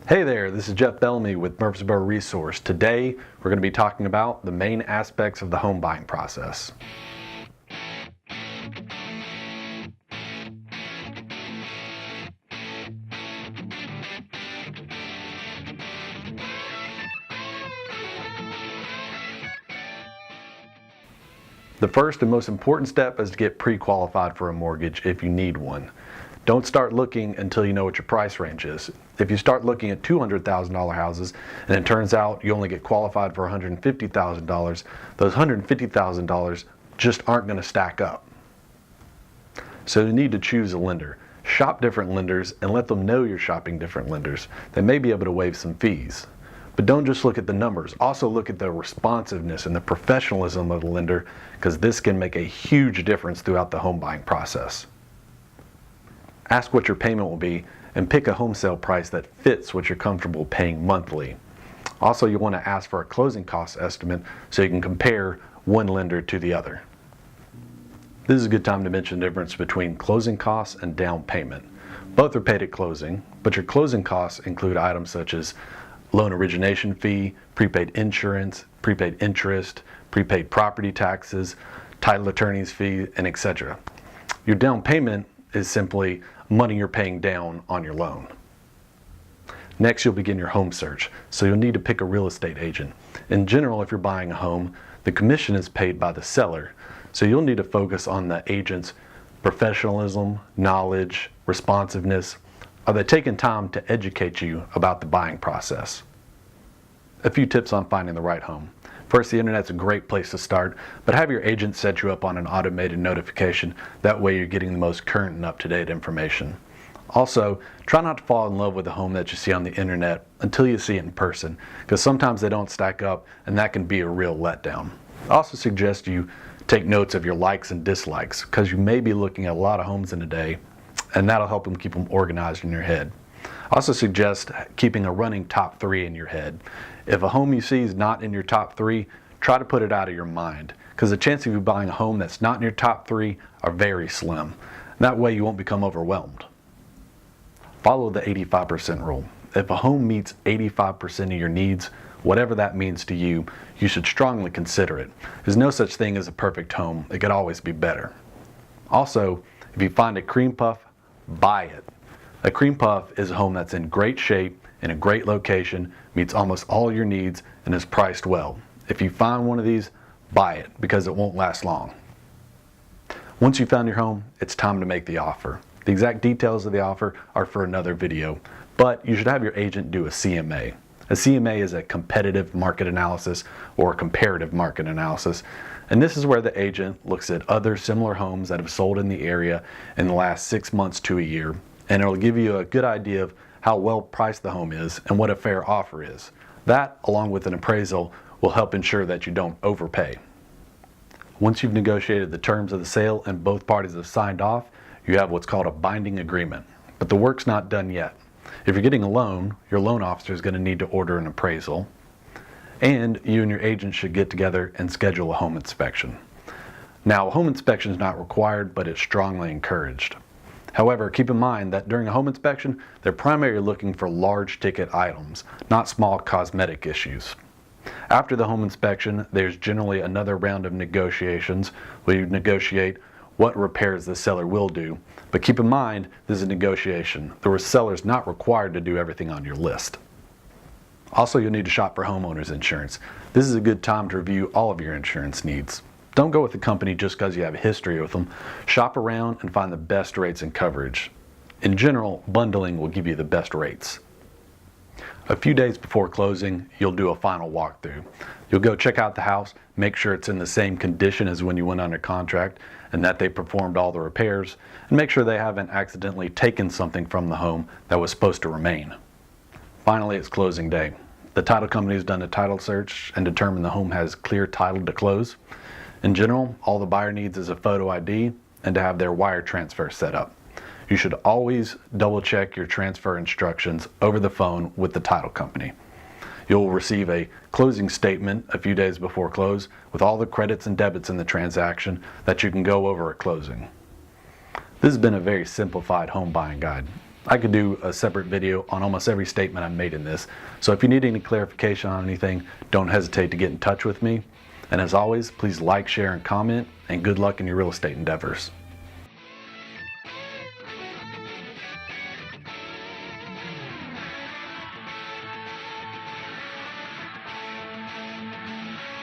Hey there, this is Jeff Bellamy with Murfreesboro Resource. Today, we're going to be talking about the main aspects of the home buying process. The first and most important step is to get pre-qualified for a mortgage if you need one. Don't start looking until you know what your price range is. If you start looking at $200,000 houses and it turns out you only get qualified for $150,000, those $150,000 just aren't going to stack up. So you need to choose a lender. Shop different lenders and let them know you're shopping different lenders. They may be able to waive some fees. But don't just look at the numbers. Also look at the responsiveness and the professionalism of the lender, because this can make a huge difference throughout the home buying process. Ask what your payment will be and pick a home sale price that fits what you're comfortable paying monthly. Also, you want to ask for a closing cost estimate so you can compare one lender to the other. This is a good time to mention the difference between closing costs and down payment. Both are paid at closing, but your closing costs include items such as loan origination fee, prepaid insurance, prepaid interest, prepaid property taxes, title attorney's fee, and etc. Your down payment is simply money you're paying down on your loan. Next, you'll begin your home search, so you'll need to pick a real estate agent. In general, if you're buying a home, the commission is paid by the seller, so you'll need to focus on the agent's professionalism, knowledge, responsiveness. Are they taking time to educate you about the buying process? A few tips on finding the right home. First, the internet's a great place to start, but have your agent set you up on an automated notification. That way you're getting the most current and up-to-date information. Also, try not to fall in love with a home that you see on the internet until you see it in person, because sometimes they don't stack up and that can be a real letdown. I also suggest you take notes of your likes and dislikes, because you may be looking at a lot of homes in a day, and that'll help them keep them organized in your head. I also suggest keeping a running top 3 in your head. If a home you see is not in your top 3, try to put it out of your mind, because the chance of you buying a home that's not in your top 3 are very slim. That way you won't become overwhelmed. Follow the 85% rule. If a home meets 85% of your needs, whatever that means to you, you should strongly consider it. There's no such thing as a perfect home. It could always be better. Also, if you find a cream puff, buy it. A cream puff is a home that's in great shape, in a great location, meets almost all your needs, and is priced well. If you find one of these, buy it, because it won't last long. Once you've found your home, it's time to make the offer. The exact details of the offer are for another video, but you should have your agent do a CMA. A CMA is a competitive market analysis or a comparative market analysis, and this is where the agent looks at other similar homes that have sold in the area in the last 6 months to a year, and it'll give you a good idea of how well priced the home is and what a fair offer is. That, along with an appraisal, will help ensure that you don't overpay. Once you've negotiated the terms of the sale and both parties have signed off, you have what's called a binding agreement. But the work's not done yet. If you're getting a loan, your loan officer is going to need to order an appraisal, and you and your agent should get together and schedule a home inspection. Now, a home inspection is not required, but it's strongly encouraged. However, keep in mind that during a home inspection, they're primarily looking for large ticket items, not small cosmetic issues. After the home inspection, there's generally another round of negotiations where you negotiate what repairs the seller will do. But keep in mind, this is a negotiation. The seller's not required to do everything on your list. Also, you'll need to shop for homeowners insurance. This is a good time to review all of your insurance needs. Don't go with the company just because you have a history with them. Shop around and find the best rates and coverage. In general, bundling will give you the best rates. A few days before closing, you'll do a final walkthrough. You'll go check out the house, make sure it's in the same condition as when you went under contract and that they performed all the repairs, and make sure they haven't accidentally taken something from the home that was supposed to remain. Finally, it's closing day. The title company has done a title search and determined the home has clear title to close. In general, all the buyer needs is a photo ID and to have their wire transfer set up. You should always double check your transfer instructions over the phone with the title company. You'll receive a closing statement a few days before close with all the credits and debits in the transaction that you can go over at closing. This has been a very simplified home buying guide. I could do a separate video on almost every statement I've made in this. So if you need any clarification on anything, don't hesitate to get in touch with me. And as always, please like, share, and comment, and good luck in your real estate endeavors.